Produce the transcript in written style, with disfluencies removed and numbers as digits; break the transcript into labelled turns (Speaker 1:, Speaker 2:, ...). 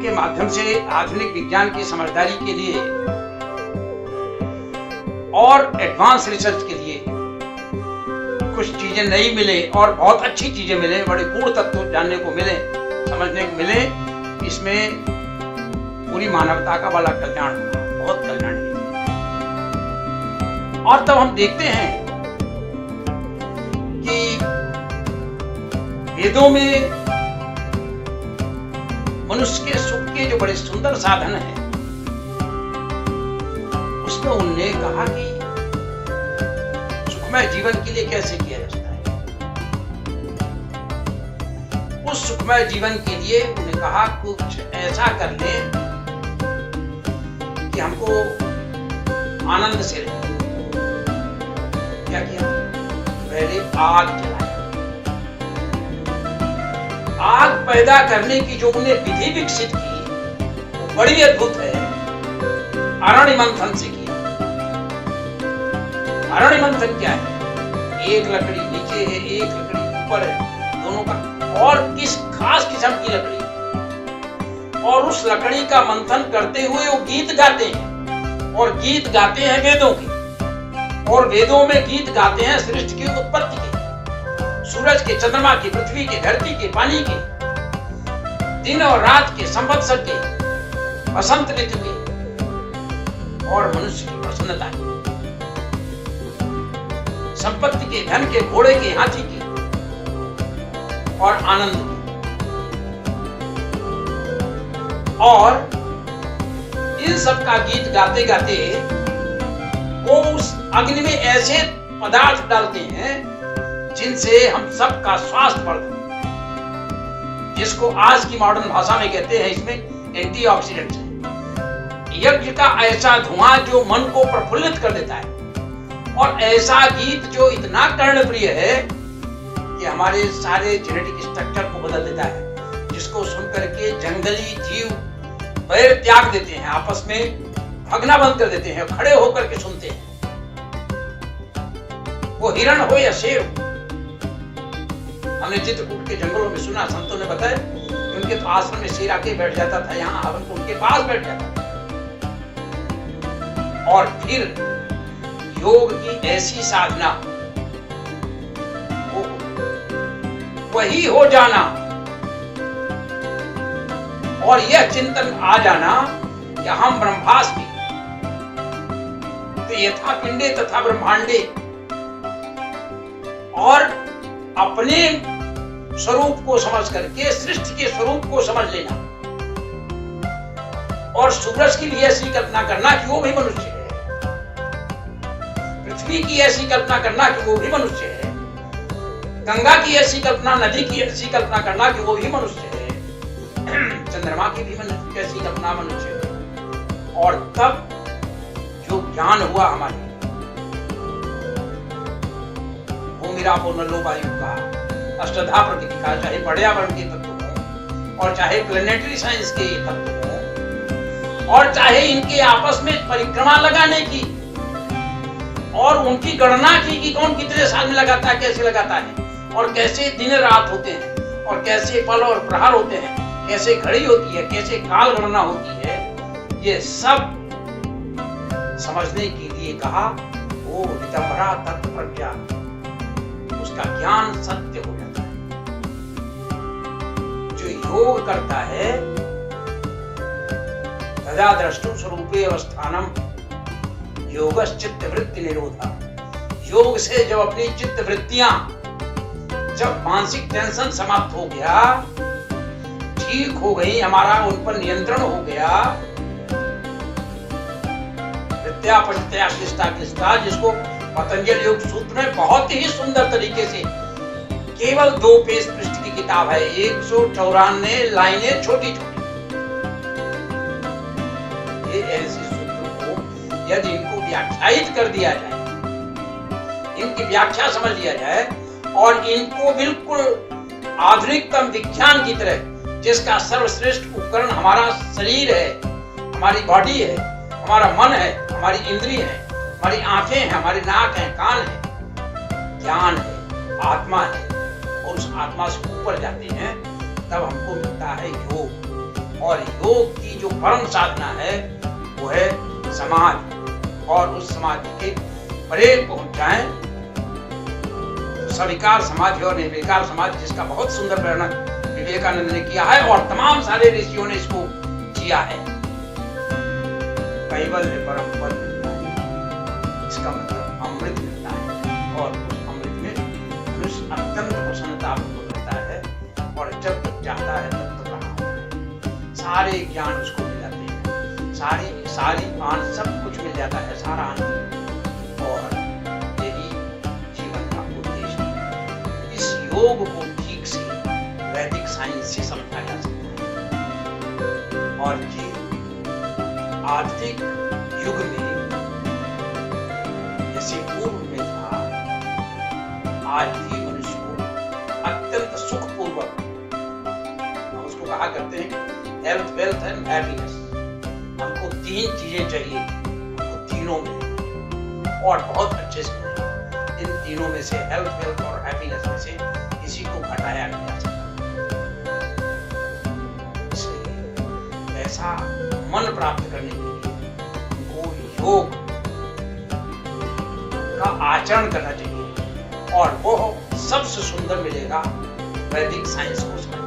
Speaker 1: के माध्यम से आधुनिक विज्ञान की समझदारी के लिए और एडवांस रिसर्च के लिए कुछ चीजें नई मिले और बहुत अच्छी चीजें मिले, बड़े गूढ़ तत्व जानने को मिले, समझने को मिले। इसमें पूरी मानवता का बड़ा कल्याण हुआ, बहुत कल्याण हुआ। और तब हम देखते हैं कि वेदों में मनुष्य के सुख के जो बड़े सुंदर साधन हैं, उसमें उनने कहा कि सुखमय जीवन के लिए कैसे किया जा सकता है। उस सुखमय जीवन के लिए उन्होंने कहा कुछ ऐसा कर ले कि हमको आनंद से रहे। क्या किया? पहले आग जलाया। आग पैदा करने की जो उन्हें विधि विकसित की वो बड़ी अद्भुत है। अरण्य मंथन से किया। अरण्य मंथन क्या है? एक लकड़ी नीचे है, एक लकड़ी ऊपर है, दोनों का, और किस खास किस्म की लकड़ी, और उस लकड़ी का मंथन करते हुए वो गीत गाते हैं, और गीत गाते हैं वेदों के, और वेदों में गीत गाते हैं सृष्टि की उत्पत्ति के, सूरज के, चंद्रमा की, पृथ्वी के, धरती के, पानी के, दिन और रात के, संवत्सर के, बसंत ऋतु के, और मनुष्य की प्रसन्नता के, संपत्ति के, धन के, घोड़े के, हाथी के, और आनंद के। और इन सब का गीत गाते गाते वो उस अग्नि में ऐसे पदार्थ डालते हैं जिनसे हम सबका स्वास्थ्य बढ़ता है, जिसको आज की मॉडर्न भाषा में कहते हैं इसमें एंटीऑक्सीडेंट्स है। यज्ञ का ऐसा धुआं जो मन को प्रफुल्लित कर देता है, और ऐसा गीत जो इतना कर्णप्रिय है कि हमारे सारे जेनेटिक स्ट्रक्चर को बदल देता है, जिसको सुनकर के जंगली जीव पैर त्याग देते हैं, आपस में भगना बंद कर देते हैं, खड़े होकर के सुनते हैं। वो हिरण हो या शेर हो। हमने चित्रकूट के जंगलों में सुना, संतों ने बताया कि उनके तो आश्रम में शेर आके बैठ जाता था, यहाँ हवन को उनके पास बैठ जाता था। और फिर योग की ऐसी साधना, वही हो जाना, और यह चिंतन आ जाना कि हम ब्रह्मास्मि तो यथा पिंडे तथा ब्रह्मांडे, और अपने स्वरूप को समझ करके सृष्टि के स्वरूप को समझ लेना, और सूरज की भी ऐसी कल्पना करना कि वो भी मनुष्य है, पृथ्वी की ऐसी कल्पना करना कि वो भी मनुष्य है, गंगा की ऐसी कल्पना, नदी की ऐसी कल्पना करना कि वो भी मनुष्य है, चंद्रमा की भी ऐसी कल्पना मनुष्य है। और तब जो ज्ञान हुआ हमारे, भूमिरा नलो वायु का, अष्टधा प्रकृति का, चाहे पर्यावरण के तत्व हो, और चाहे प्लेनेटरी साइंस के तत्व हो, और चाहे इनके आपस में परिक्रमा लगाने की और उनकी गणना की कि कौन कितने साल में लगाता है, कैसे लगाता है, और कैसे दिन रात होते हैं, और कैसे पल और प्रहर होते हैं, कैसे घड़ी होती है, कैसे काल गणना होती है, ये सब समझने के लिए कहा वो हितंभरा तत्व प्रज्ञा, उसका ज्ञान सत्य हो जाता है। जो योग करता है तदा द्रष्टुम स्वरूपे अवस्थानम योगश्चित्त वृत्ति निरोधा। योग से जब अपनी चित्त वृत्तियां, जब मानसिक टेंशन समाप्त हो गया, ठीक हो गई, हमारा उन पर नियंत्रण हो गया, विद्या पंचतया क्लिष्टा क्लिष्टा, जिसको पतंजलि योग सूत्र में बहुत ही सुंदर तरीके से, केवल 2 पेज पृष्ठ की किताब है, 194 लाइनें छोटी छोटी, ये ऐसे सूत्र को यदि इनको व्याख्यायित कर दिया जाए, इनकी व्याख्या समझ लिया जाए, और इनको बिल्कुल आधुनिकतम विज्ञान की तरह, जिसका सर्वश्रेष्ठ उपकरण हमारा शरीर है, हमारी बॉडी है, हमारा मन है, हमारी इंद्रिय है, हमारी आंखें हैं, हमारे नाक हैं, कान है, ज्ञान है, आत्मा है, और उस आत्मा से ऊपर जाते हैं, तब हमको मिलता है योग। और योग की जो परम साधना है वो है समाज, और उस समाज के परे पहुंच जाएं तो सविकार समाज है और निर्विकार समाज, जिसका बहुत सुंदर वर्णन विवेकानंद ने किया है और तमाम सारे ऋषियों ने इसको किया है। कैवल्य परम पद मिलता है, इसका मतलब अमृत मिलता है, और उस अमृत में मनुष्य अत्यंत प्रसन्नता करता है और जब तक चाहता है तब तक रहा होता है। सारे ज्ञान उसको मिल जाते हैं, सारी आन सब कुछ मिल जाता है, सारा आनंद, और यही जीवन का उद्देश्य है। इस योग को ठीक से वैदिक साइंस से समझा जा सकता है, और ये आधुनिक युग में जैसे पूर्व में था, आज भी मनुष्य को अत्यंत सुखपूर्वक, हम उसको कहा करते हैं हेल्थ, वेल्थ एंड हैप्पीनेस। हमको 3 चीजें चाहिए, हमको तीनों में और बहुत अच्छे से मिले। इन तीनों में से हेल्थ, वेल्थ और हैप्पीनेस में से किसी को घटाया नहीं जा सकता। इसलिए ऐसा मन प्राप्त करने के लिए हमको योग का आचरण करना चाहिए, और वो सबसे सुंदर मिलेगा वैदिक साइंस को समझ